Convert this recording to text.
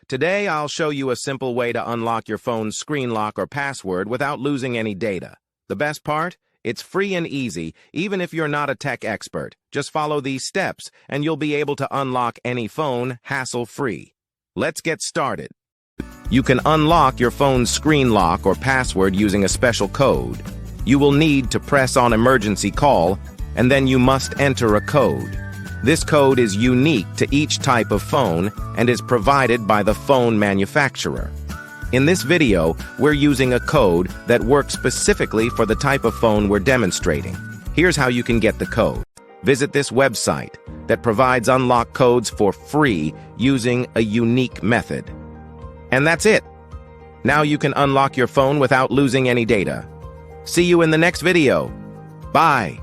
Today, I'll show you a simple way to unlock your phone's screen lock or password without losing any data. The best part? It's free and easy, even if you're not a tech expert. Just follow these steps, and you'll be able to unlock any phone hassle-free. Let's get started. You can unlock your phone's screen lock or password using a special code. You will need to press on emergency call, and then you must enter a code. This code is unique to each type of phone and is provided by the phone manufacturer. In this video, we're using a code that works specifically for the type of phone we're demonstrating. Here's how you can get the code. Visit this website that provides unlock codes for free using a unique method. And that's it. Now you can unlock your phone without losing any data. See you in the next video. Bye.